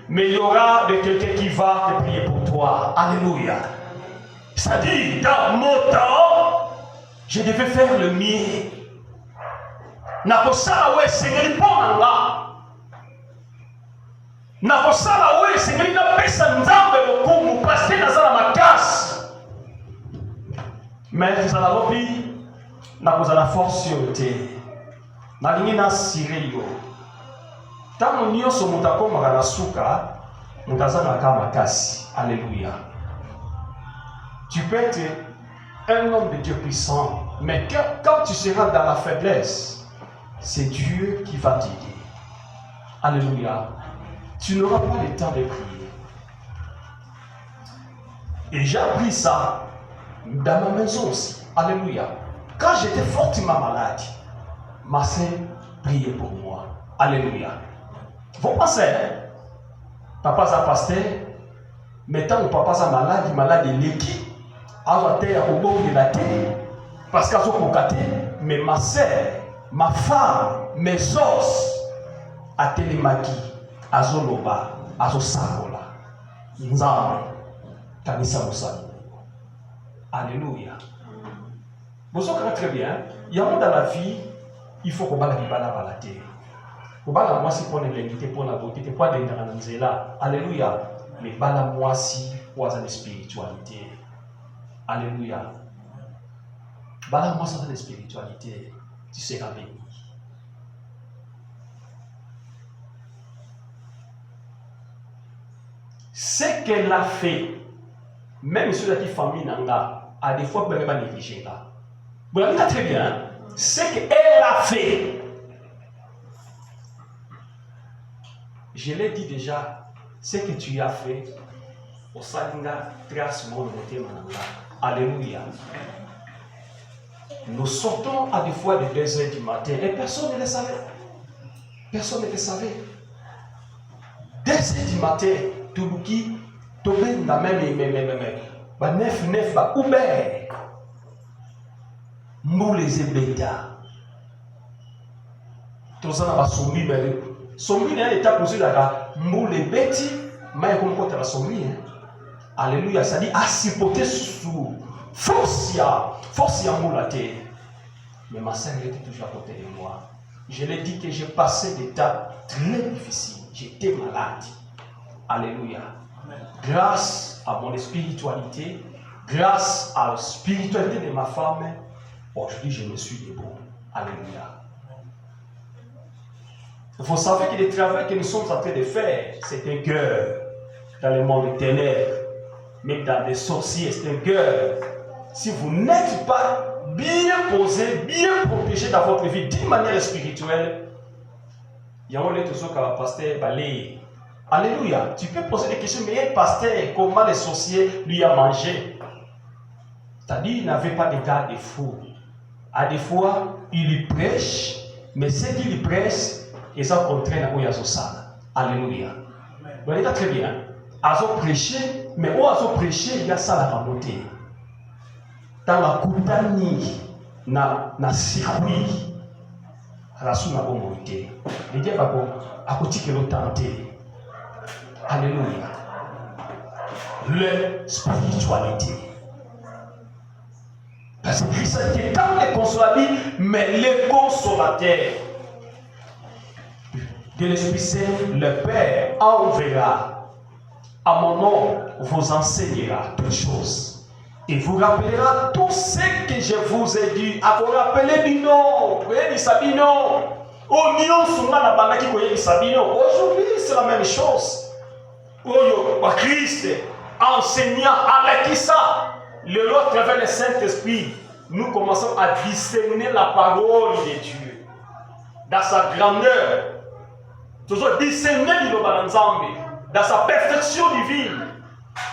mais il y aura de quelqu'un qui va te prier pour toi. Alléluia. Ça dit, dans mon temps, je devais faire le mien. Nakosala we sengeli ponanga. Nakosala we sengeli na pesa nzambe lokumu parce que nazala makasi. Mais vous allez l'oubli, nakozala force yo te. Nalingi na sire yo. Tango nyonso moto akomaka na suka, moto azalaka makasi. Alléluia. Tu peux être un homme de Dieu puissant, mais quand tu seras dans la faiblesse, c'est Dieu qui va t'aider. Alléluia. Tu n'auras pas le temps de prier. Et j'ai appris ça dans ma maison aussi. Alléluia. Quand j'étais fortement malade, ma sœur priait pour moi. Alléluia. Vous pensez, papa est pasteur, mais tant que papa est malade de l'équipe, a terre au bord de la terre, parce qu'à ce mais ma sœur, ma femme, mes os, a télémaki, a zoloba, a zosakola, nzambe, kanisa musali. Alléluia. Vous savez très bien, il y a un dans la vie, il faut qu'on balle la terre. Qu'on balle moi si pour l'invité, pour la beauté, pour les là. Alléluia. Mais balle moi si pour la spiritualité. Alléluia. Balle moi sans la spiritualité, tu seras béni. Ce qu'elle a fait, même sur la famille Nanga, a des fois peut même négliger là. Vous l'avez très bien. Ce qu'elle a fait, je l'ai dit déjà, ce que tu as fait, au Salinga, trace mon côté Nanga. Alléluia. Nous sortons à des fois de 2h du matin et personne ne le savait. Personne ne le savait. 2h du matin, Toulouki, Tobé n'a même 9 ouvert. Mboule Zebeda. Tout ça n'a pas sommi, mais sommi n'est pas posé là. Mboule Betty, mais comme quoi tu as sommi. Alléluia, ça dit assipoter sous force ya moulate. Mais ma sœur était toujours à côté de moi. Je l'ai dit que j'ai passé des temps très difficiles. J'étais malade. Alléluia. Grâce à mon spiritualité, grâce à la spiritualité de ma femme, aujourd'hui je me suis debout. Alléluia. Vous savez que le travail que nous sommes en train de faire, c'est un cœur dans le monde des ténèbres, même dans les sorciers, c'est un cœur. Si vous n'êtes pas bien posé, bien protégé dans votre vie d'une manière spirituelle, il y a un autre pasteur Balé. Alléluia. Tu peux poser des questions, mais pasteur, comment les sorciers lui a mangé? C'est-à-dire, il n'avait pas de garde-fou. À des fois, il lui prêche, mais ce qu'il lui prêche, ils ont contraint à Oyazosana. Alléluia. Vous voyez très bien. Ils ont prêché, mais où ils ont prêché, il y a ça la ramoté. Dans la Koutani, na circuit, à la souna bonité. Les dieux à côté que l'on tenté. Alléluia. La spiritualité. Parce que Christ a été tant de consolateur, mais le consolateur de l'Esprit Saint, le Père enverra à mon nom, vous enseignera toutes choses. Et vous rappellera tout ce que je vous ai dit. À vous rappeler Bino, Sabino. Aujourd'hui, c'est la même chose. Christ, enseignant avec ça, le Lord, à travers le Saint-Esprit, nous commençons à discerner la parole de Dieu dans sa grandeur. Toujours discerner dans sa perfection divine.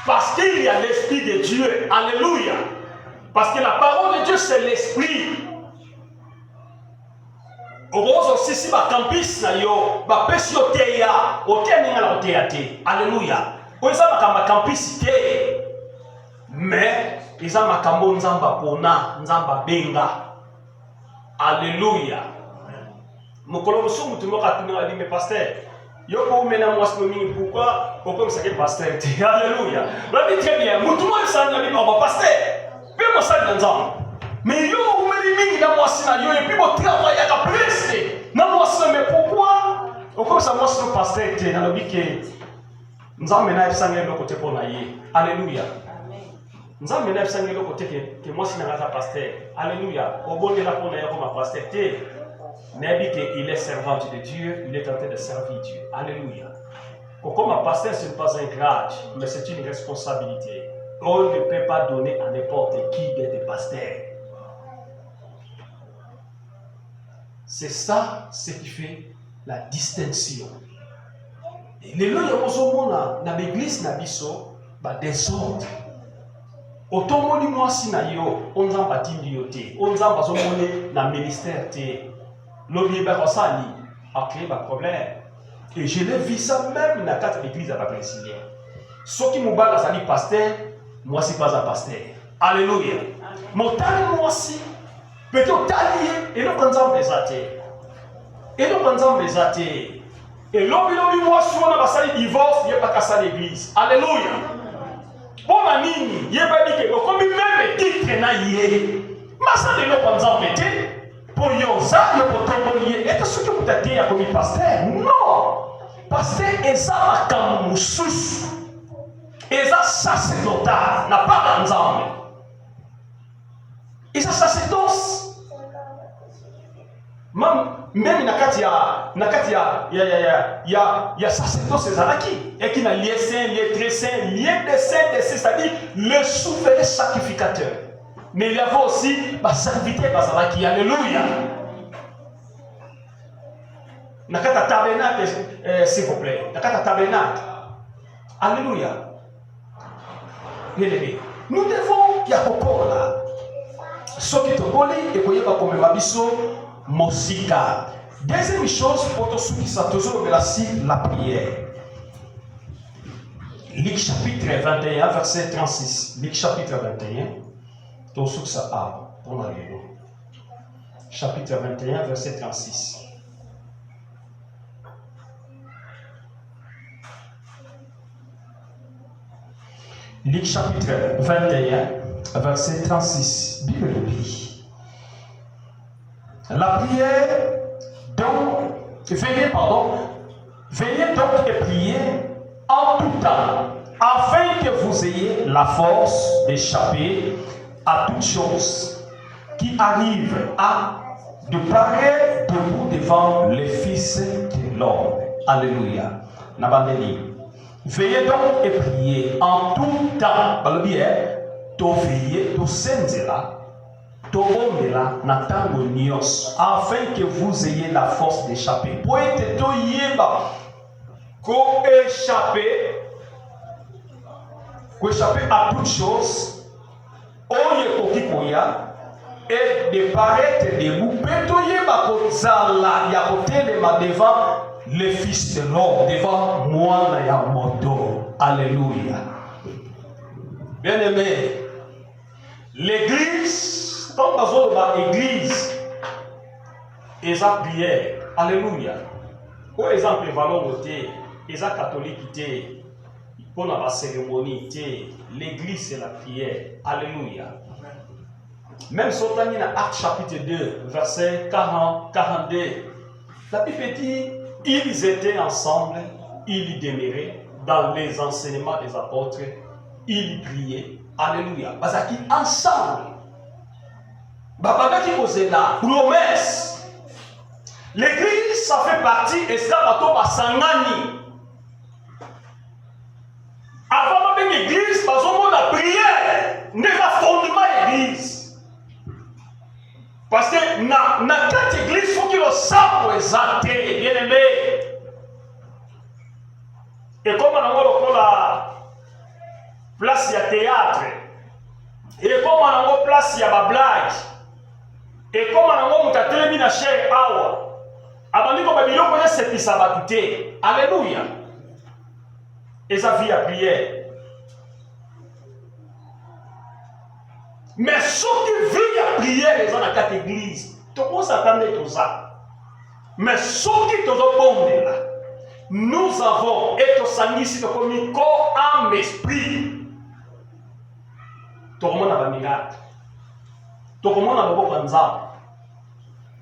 Parce qu'il y a l'Esprit de Dieu. Alléluia. Parce que la parole de Dieu, c'est l'Esprit. Aussi, si ma campus na yo, ma pesi yo teya, o teya ninga la o teya te. Alléluia. Oyo sa ma campus te. Mais, isa makambo nzamba pona, nzamba benga. Alléluia. Mokolo musu mutu mo katuna ali me pasteur. Yo pour maintenant moi c'est pourquoi pourquoi ça que pasteur. Alléluia. La dit très bien. Mutumo ça na bi ba pasteur. Pe mo ça dans ça. Mais yo ou me mingi na moi sina yo et puis bon travail à plus. Na moi ça mais pourquoi? Pourquoi ça moi c'est pasteur était na bi que nous avons mené ça le côté pour naïe. Alléluia. Nous avons mené ça le côté que moi sina na pasteur. Alléluia. Au bon de la pour naïe comme pasteur. N'est qu'il est servant de Dieu, il est en train de servir Dieu. Alléluia. Comme un pasteur, ce n'est pas un grade, mais c'est une responsabilité. On ne peut pas donner à n'importe qui d'être pasteur. C'est ça ce qui fait la distinction. Les lois dans l'église na biso ba désordre. Automoni moi sinayo, on n'en bâtit l'ioté, on n'en pas na ministère té. L'objet Barosani a créé un problème. Et je l'ai vu ça même dans quatre églises à la brésilienne. Ceux qui m'ont dit que pasteur, moi c'est pas un pasteur. Alléluia. Mon talent moi aussi, peut-être tallier et nous prenons mes athées. Et nous prenons mes athées. Et l'objet moi si on a passé divorce, il n'y a pas qu'à ça l'église. Alléluia. Bon manini, il n'y a pas dit que comme même titre na yé. Mais ça de nous prenons métier. Pour yoza, yo potongolier. Et ce que vous avez dit comme pasteur, non. Pasteur est ça comme moussous. Et ça sacerdotat n'a pas d'ensemble. Et ça sacerdoce. Même il y a sacerdoce ezalaki. Et qui n'a lié saint, lié très saint, lié des saints, c'est-à-dire le souverain sacrificateur. Mais il y avait aussi ma serviteur qui alléluia. Nakata tabernacle, s'il vous plaît. Nakata tabernacle. Alléluia. Nous devons y avoir là. Ce qui te colle et qu'on y va comme mabiso mosika. Deuxième chose pour tous ceux qui sont toujours la prière. Luc chapitre 21 verset 36. Luc chapitre 21. Tout ce que ça a pour nous. Chapitre 21, verset 36. Luc chapitre 21, verset 36. Bible le dit. La prière, donc, veillez donc et priez en tout temps, afin que vous ayez la force d'échapper à toutes choses qui arrivent de paraître debout devant les fils de l'homme. Alléluia. Nabandeli. Veillez donc et priez en tout temps. To veillez, to senzela, to omela, natango nios, afin que vous ayez la force d'échapper. Pour être to yeba, ko échapper à toutes choses. Et de paraître debout, devant les fils de l'homme, devant moi, alléluia. Bien aimé, l'église, tant que l'église, et sa prière, alléluia. Par exemple, les valeurs votées, et sa catholique, pour la cérémonie, l'église c'est la prière. Alléluia. Même si on a Actes chapitre 2, verset 42, la Bible dit, ils étaient ensemble, ils demeuraient dans les enseignements des apôtres, ils priaient. Alléluia. Parce qu'ils ensemble. Babagaki posait la promesse. L'église, ça fait partie, et ça va tomber à Sangani. Avant même l'église, parce qu'on a prié, n'est pas fondement l'église. Parce que dans cette église, il faut qu'il le sache exalté, bien aimé. Et comme on a la place il y a théâtre, et comme on a la place il y a la blague, et comme on a la télévision na chair awa, abandi ko babilo ko c'est ça va coûter. Alléluia. Et sa vie à prière. Mais ceux qui vivent à prière, ils sont dans cette église. Tout le monde s'attendait à tout ça. Mais ceux qui sont bons là, nous avons été sanguis comme corps, âme, esprit. Tout le monde a un miracle. Tout le monde a un bon exemple.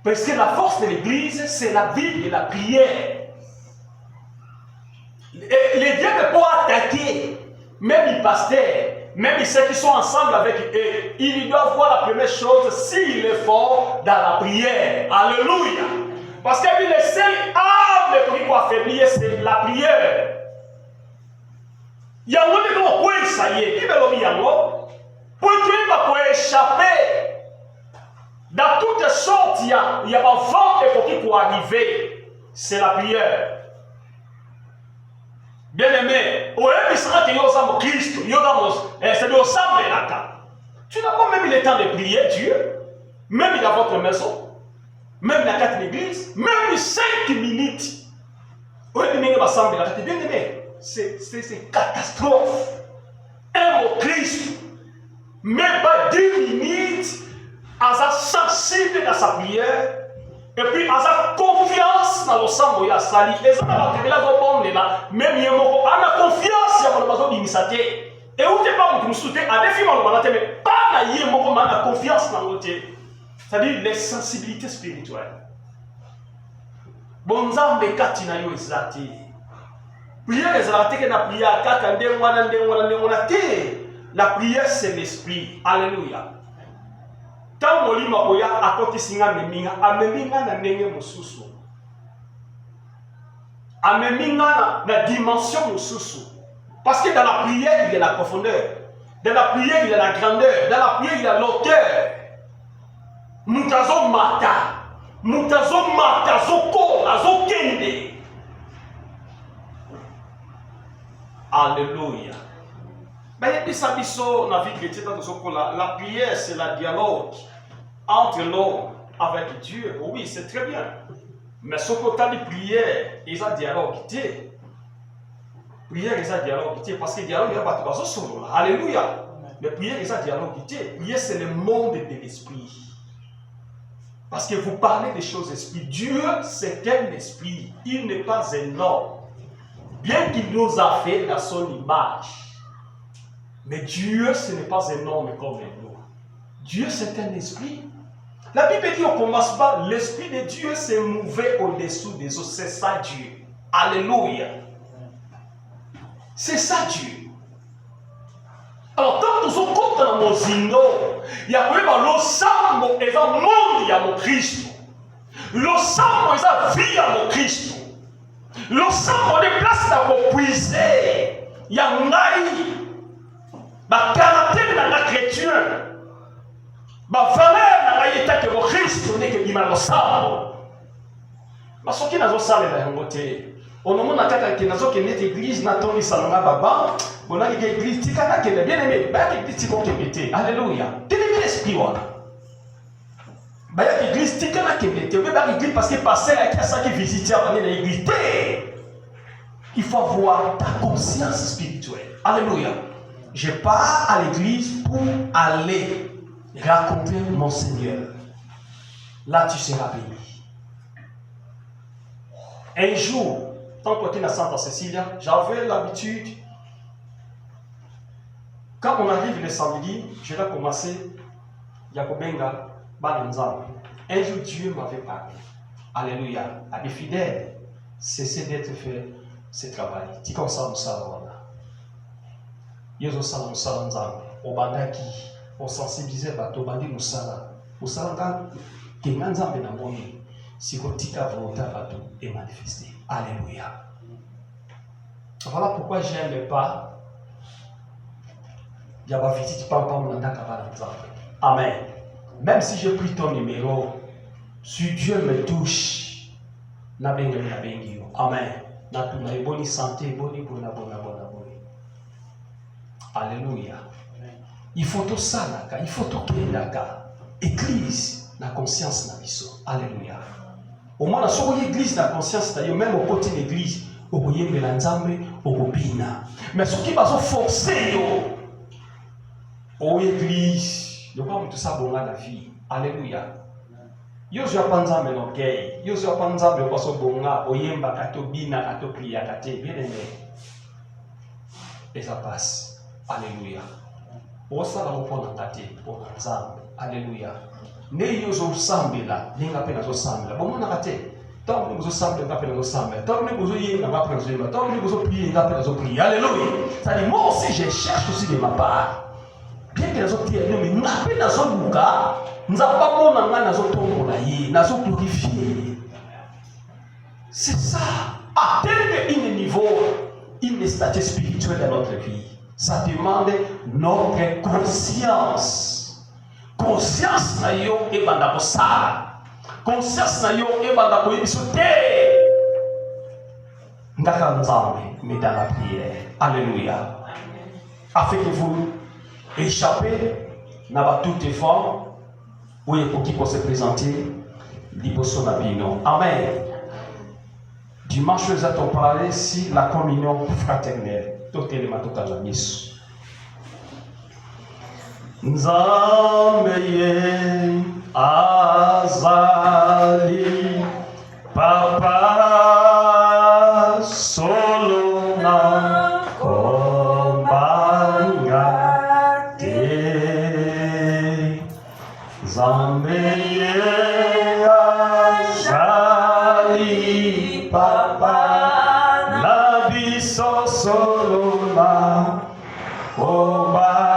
Parce que la force de l'église, c'est la vie et la prière. Et les dieux peuvent attaquer, même les pasteurs, même ceux qui sont ensemble avec eux. Ils doivent voir la première chose s'il est fort dans la prière. Alléluia. Parce que les seules armes pour affaiblir, c'est la prière. Il y a un moment où ça y est, il y a un moment pour échapper. Dans toutes sortes, il y a un vent pour arriver. C'est la prière. Bien aimé, tu n'as pas même le temps de prier Dieu, même dans votre maison, même dans quatre églises, même 5 minutes. Bien aimé, c'est catastrophe. Un mot Christ, même pas 10 minutes, à sa sensible dans sa prière. Et puis, à sa confiance dans le sang de Sali, et ça va te dire là, même il y a confiance dans le maison d'initiative. Et où tu pas me soutenir, à défi, mais pas la confiance dans le Dieu. C'est-à-dire les sensibilités spirituelles. Bon, ça me casse na yo exati. Prière les exati que la prière, la prière c'est l'esprit. Alléluia. Tant molima oya akoti singa meminga ameminga na ndenge mususu ameminga na dimension mususu parce que dans la prière il y a la profondeur, dans la prière il y a la grandeur, dans la prière il y a l'auteur. Mutazo mata zoko azokende. Alléluia. La prière, c'est le dialogue entre l'homme avec Dieu. Oui, c'est très bien. Mais ce côté de prière, il y a un dialogue. Prière, il y a un dialogue. Parce que le dialogue, il y a pas de solo. Alléluia. Mais prière, il y a un dialogue. Prière, c'est le monde de l'esprit. Parce que vous parlez des choses esprit. Dieu, c'est un esprit. Il n'est pas un homme. Bien qu'il nous a fait dans son image. Mais Dieu, ce n'est pas un homme comme nous. Dieu, c'est un esprit. La Bible dit au commencement, l'esprit de Dieu s'est mouvé au-dessous des eaux. C'est ça Dieu. Alléluia. C'est ça Dieu. Alors, tant que nous sommes dans nos zindo, il y a vraiment l'osamo et le monde, il y a mon Christ. L'osamo et la vie à mon Christ. L'osamo des places pour puiser. Il y a un caractère dans la chrétien, valeur dans la état que le Christ n'est que l'image l'osamo. Mais ce qui n'a pas ça les langotés. On a mon attaque qui n'a pas qu'une église n'a pas mis ça dans la baba. On a une église qui a été bien aimée. Bah l'église qui a été. Alléluia. T'es bien l'esprit voilà. Bah l'église qui a été. Tu peux pas l'église parce que passer avec ça qui visite à l'église. Il faut avoir ta conscience spirituelle. Alléluia. Je pars à l'église pour aller raconter mon Seigneur. Là, tu seras béni. Un jour, tant que tu es à Santa Cecilia, j'avais l'habitude, quand on arrive le samedi, je vais commencer Yakobenga Balanzam. Un jour, Dieu m'avait parlé. Alléluia. À des fidèles, cessez d'être fait ce travail. Tu comme ça, nous savons. Yezo sala musala nzambe obandaki osensibiliser bato bandi musala nga kenga nzambe na moni sikotika volonté bato et manifester. Alléluia. Voilà pourquoi j'aime pas y a pas visite papa monandaka bala nzambe. Amen. Même si je prie ton numéro, si Dieu me touche na bengi yo. Amen. Na tuna bonne santé, bonne. Alléluia. Il faut tout ça, il faut tout créer église, la conscience na biso. Alléluia. Au moins, sur l'église, la conscience, même au côté de l'église, au bout de l'ensemble, au bout mais ce qui va se forcer, au l'église, il n'y a pas tout ça dans la vie. Alléluia. Yo zwa panza me no gay. Yo zwa panza me kwaso bonga oyemba kato bina kato priya kate bien aimé. Et ça passe. Alléluia. Osa la upona kate pour nzambe. Alléluia. Ne yo zo sambela, ninga pena zo sambela. Bomona kate. Tant que vous semblez nga pena zo sambela. Tant que vous yinga nga pena zo yinga. Tant que vous priez nga pena zo prier. Alléluia. Ça dit moi aussi je cherche aussi de ma part. Bien que les autres disent, mais nga pena zo luka. Nzapamona nga nazo tombola ye, nazo glorifier. C'est ça. Atteindre un niveau, une statut spirituel dans notre vie. Ça demande notre conscience. Conscience na yo ebanda ko sala. Conscience na yo ebanda ko yisote. Ndaka nzambe, mais dans la prière. Alléluia. Afin que vous échappez n'a tout effort. Oui, pour qui peut se présenter, Liboso Nabino. Amen. Dimanche, nous allons parler si la communion fraternelle. Tout est le matin à la mise. Nzambeye azali papa solona kombanga te. Zambeye azali papa nabiso solona kombanga